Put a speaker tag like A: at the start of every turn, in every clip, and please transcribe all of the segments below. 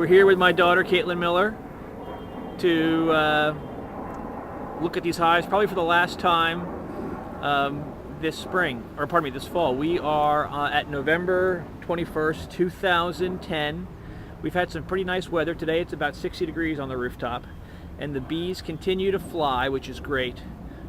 A: We're here with my daughter, Caitlin Miller, to look at these hives probably for the last time this spring, or pardon me, this fall. We are at November 21st, 2010. We've had some pretty nice weather. Today it's about 60 degrees on the rooftop, and the bees continue to fly, which is great.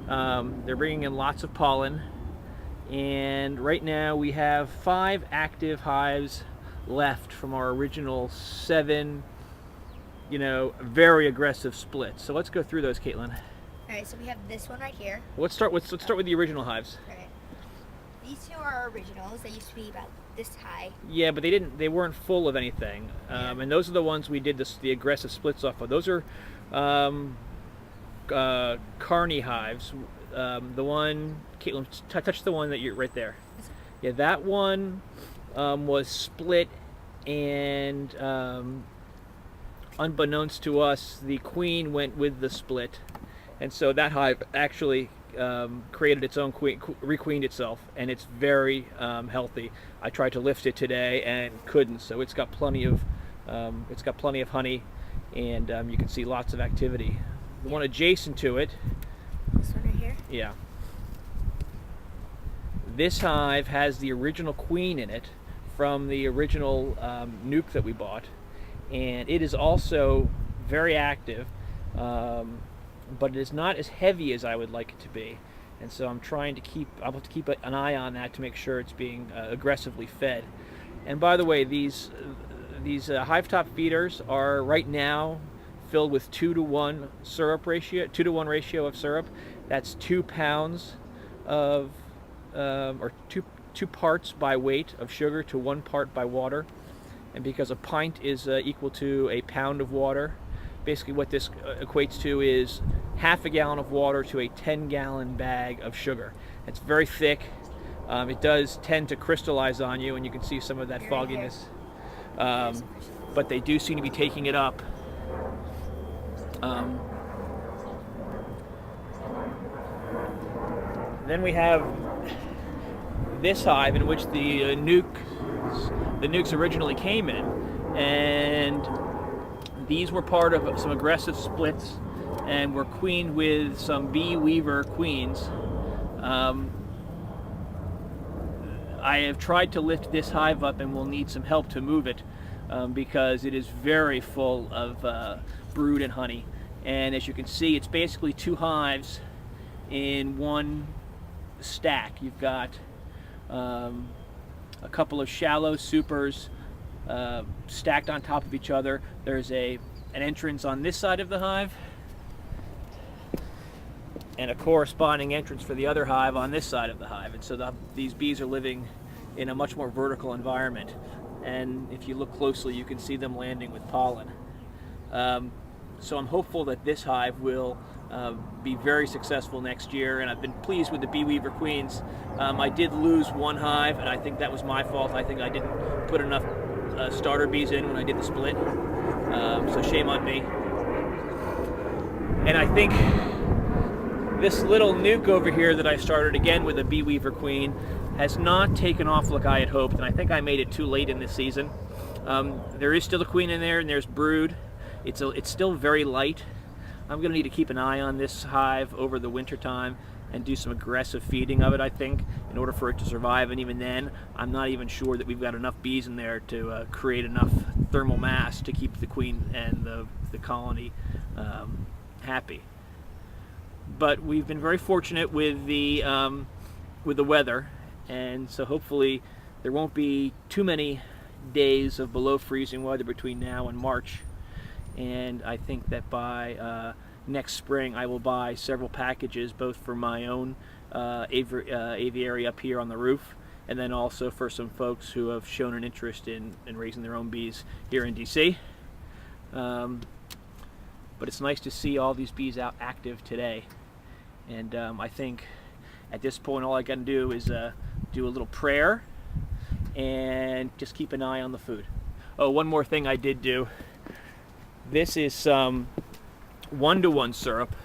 A: They're bringing in lots of pollen, and right now we have 5 active hives left from our original 7, very aggressive splits. So let's go through those, Caitlin.
B: All right, so we have this one right here.
A: Let's start with the original hives.
B: All right. These two are originals. They used to be about this high.
A: Yeah, but they weren't full of anything. And those are the ones we did the aggressive splits off of. Those are carny hives. The one, Caitlin, touch the one that you're right there. Yeah, that one was split, and unbeknownst to us, the queen went with the split, and so that hive actually created its own queen, requeened itself, and it's very healthy. I tried to lift it today and couldn't, so it's got plenty of honey, and you can see lots of activity. The one adjacent to it,
B: this one right here.
A: Yeah. This hive has the original queen in it from the original nuke that we bought, and it is also very active, but it is not as heavy as I would like it to be, and so I'm have to keep an eye on that to make sure it's being aggressively fed. And by the way, these hive top feeders are right now filled with 2-to-1 syrup ratio, 2-to-1 ratio of syrup. That's 2 pounds of or two parts by weight of sugar to 1 part by water. And because a pint is equal to a pound of water, basically what this equates to is half a gallon of water to a 10-gallon bag of sugar. It's very thick. It does tend to crystallize on you, and you can see some of that fogginess. But they do seem to be taking it up. Then we have this hive in which the nukes originally came in, and these were part of some aggressive splits and were queened with some bee weaver queens. I have tried to lift this hive up and will need some help to move it because it is very full of brood and honey. And as you can see, it's basically 2 hives in one stack. You've got a couple of shallow supers stacked on top of each other. There's an entrance on this side of the hive, and a corresponding entrance for the other hive on this side of the hive. And so these bees are living in a much more vertical environment. And if you look closely, you can see them landing with pollen. So I'm hopeful that this hive will be very successful next year, and I've been pleased with the bee weaver queens. I did lose 1 hive, and I think that was my fault. I think I didn't put enough starter bees in when I did the split, so shame on me. And I think this little nuke over here that I started again with a bee weaver queen has not taken off like I had hoped, and I think I made it too late in this season. There is still a queen in there, and there's brood. It's still very light. I'm going to need to keep an eye on this hive over the winter time and do some aggressive feeding of it, I think, in order for it to survive. And even then, I'm not even sure that we've got enough bees in there to create enough thermal mass to keep the queen and the colony happy. But we've been very fortunate with the weather, and so hopefully there won't be too many days of below freezing weather between now and March. And I think that by next spring I will buy several packages, both for my own aviary up here on the roof, and then also for some folks who have shown an interest in raising their own bees here in DC. But it's nice to see all these bees out active today, and I think at this point all I can do is do a little prayer and just keep an eye on the food. Oh, one more thing I did do. This is some 1-to-1 syrup.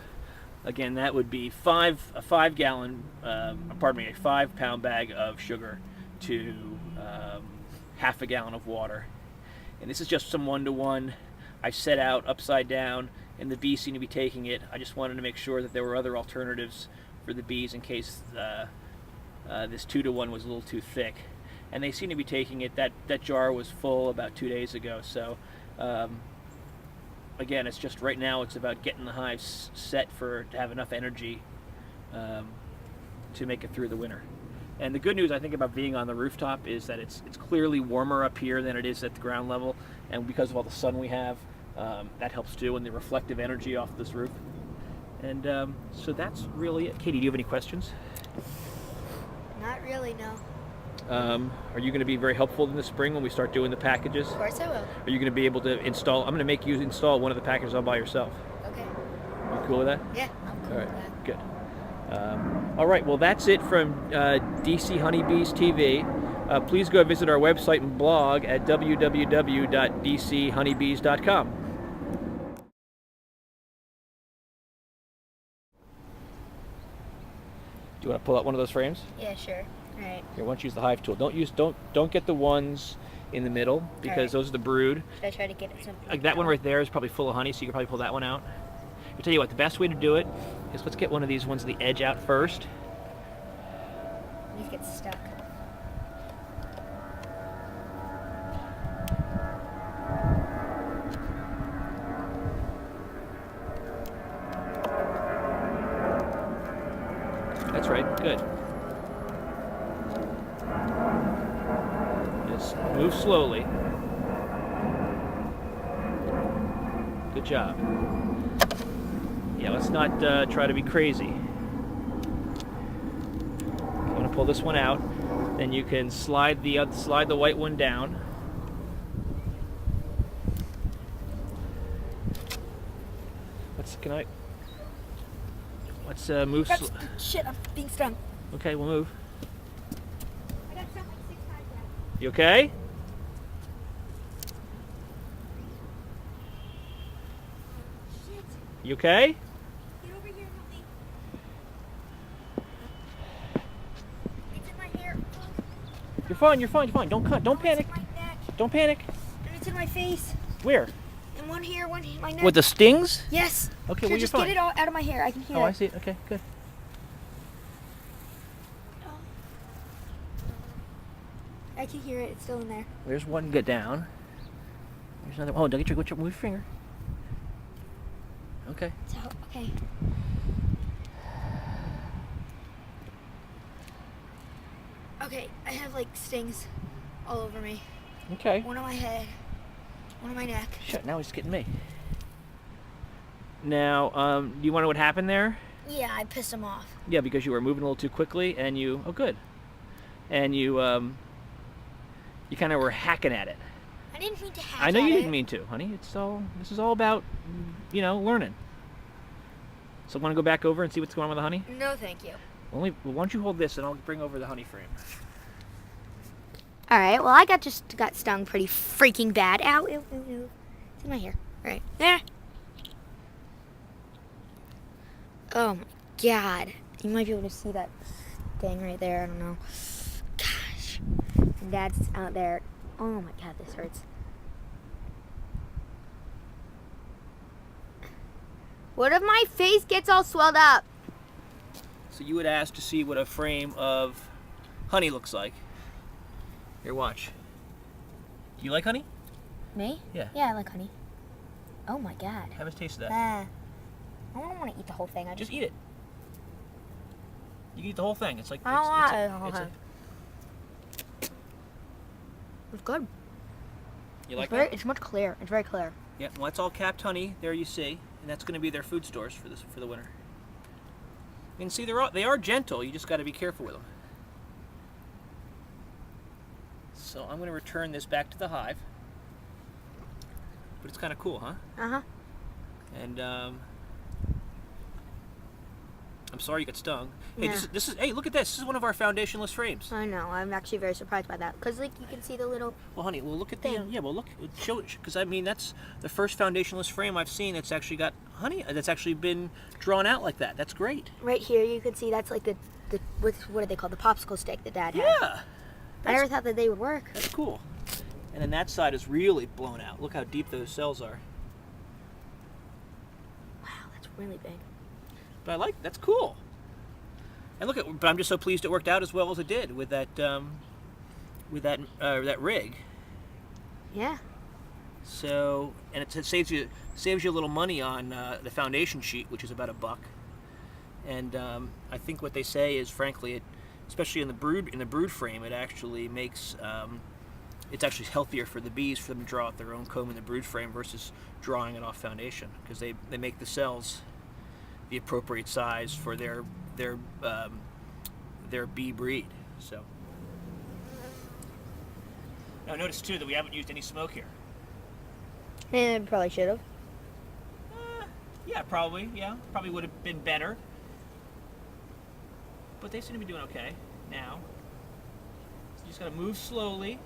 A: Again, that would be a 5-pound bag of sugar to half a gallon of water. And this is just some one-to-one I set out upside down, and the bees seem to be taking it. I just wanted to make sure that there were other alternatives for the bees in case this 2-to-1 was a little too thick. And they seem to be taking it. That jar was full about 2 days ago. So again, it's just right now it's about getting the hives set to have enough energy to make it through the winter. And the good news I think about being on the rooftop is that it's clearly warmer up here than it is at the ground level, and because of all the sun we have, that helps too, and the reflective energy off this roof. And so that's really it. Katie, do you have any questions?
B: Not really, no.
A: Are you going to be very helpful in the spring when we start doing the packages?
B: Of course I will.
A: Are you going to be able to install? I'm going to make you install one of the packages all by yourself.
B: Okay.
A: You cool with that?
B: Yeah, I'm cool
A: All right,
B: with that.
A: good. All right, well that's it from DC Honeybees TV. Please go visit our website and blog at www.dchoneybees.com. Do you want to pull out one of those frames?
B: Yeah, sure. All right.
A: Here, why don't you use the hive tool? Don't get the ones in the middle because
B: Alright.
A: those are the brood.
B: Should I try to get it simple?
A: Like that one right there is probably full of honey, so you can probably pull that one out. I'll tell you what, the best way to do it is let's get one of these ones on the edge out first.
B: These get stuck.
A: That's right, good. Just move slowly. Good job. Yeah, let's not try to be crazy. I'm gonna pull this one out, then you can slide the white one down. Let's move.
B: Shit, I'm being stung.
A: Okay, we'll move.
B: I got stung like 6 times now.
A: You okay?
B: Shit.
A: You okay?
B: Get over here, help me. It's in my hair.
A: You're fine. You're fine. You're fine. Don't panic.
B: It's in my neck.
A: Don't panic.
B: And it's in my face.
A: Where?
B: And one here, my neck.
A: What, the stings?
B: Yes.
A: Okay,
B: Here,
A: well, you're
B: just
A: fine.
B: get it all out of my hair. I can hear it.
A: Oh, I see it. Okay, good.
B: I can hear it. It's still in there.
A: There's one. Get down. There's another. Oh, don't get your move your finger. Okay.
B: So, okay. Okay, I have like stings all over me.
A: Okay.
B: One on my head, one on my neck.
A: Shit. Now he's getting me. Now, do you want to know what happened there?
B: Yeah, I pissed him off.
A: Yeah, because you were moving a little too quickly, and you. Oh, good. And you kind of were hacking at it.
B: I didn't mean to hack
A: I know
B: at
A: you
B: it.
A: didn't mean to, honey. This is all about, learning. So want to go back over and see what's going on with the honey?
B: No, thank you.
A: Well, why don't you hold this and I'll bring over the honey frame.
B: All right. Well, I just got stung pretty freaking bad. Ow! Ew, ew, ew. It's in my hair. All right. There. Oh my God! You might be able to see that sting right there. I don't know. Gosh. And Dad's out there. Oh my God! This hurts. What if my face gets all swelled up?
A: So you would ask to see what a frame of honey looks like. Here, watch. Do you like honey?
B: Me?
A: Yeah.
B: Yeah, I like honey. Oh my God.
A: Have a taste of that.
B: I don't want to eat the whole thing.
A: Just eat it. You can eat the whole thing. It's like
B: I don't want it. It's good.
A: You like
B: it?
A: it?
B: It's much clear. It's very clear.
A: Yeah. Well, that's all capped honey. There you see, and that's going to be their food stores for the winter. And see, they are gentle. You just got to be careful with them. So I'm going to return this back to the hive. But it's kind of cool, huh?
B: Uh-huh.
A: And I'm sorry you got stung. Hey,
B: Yeah.
A: this is. Hey, look at this. This is one of our foundationless frames.
B: I know. I'm actually very surprised by that. Because, like, you can see the little...
A: Well, honey, well, look at the.
B: Thing.
A: Yeah, well, look. Show it. Because, I mean, that's the first foundationless frame I've seen that's actually got honey. That's actually been drawn out like that. That's great.
B: Right here, you can see that's like the what are they called? The popsicle stick that Dad had.
A: Yeah.
B: I never thought that they would work.
A: That's cool. And then that side is really blown out. Look how deep those cells are.
B: Wow, that's really big.
A: But that's cool. And but I'm just so pleased it worked out as well as it did with that that rig.
B: Yeah.
A: So, and it saves you a little money on the foundation sheet, which is about $1. And I think what they say is, frankly, especially in the brood frame, it actually makes it's actually healthier for the bees for them to draw out their own comb in the brood frame versus drawing it off foundation, because they make the cells the appropriate size for their bee breed. So now notice too that we haven't used any smoke here.
B: And probably should have.
A: Yeah, probably. Yeah, probably would have been better. But they seem to be doing okay now. So you just gotta move slowly.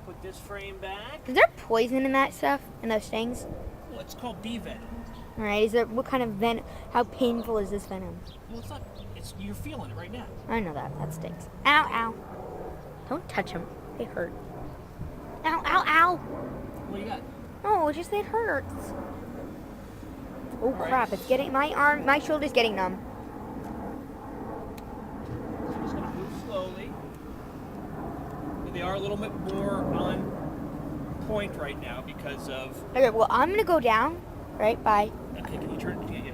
A: Put this frame back.
B: Is there poison in that stuff? In those stings?
A: Well, it's called bee venom.
B: All right. Is there what kind of venom? How painful is this venom?
A: Well, it's not. You're feeling it right now.
B: I know that. That stinks. Ow! Ow! Don't touch them. They hurt. Ow! Ow! Ow!
A: What do you got?
B: Oh, it's just it hurts. Oh
A: right.
B: crap! It's getting my shoulder's getting numb.
A: So just gonna move slowly. They are a little bit more on point right now because of.
B: Okay. Well, I'm gonna go down. Right. Bye.
A: Okay, can you turn? Yeah.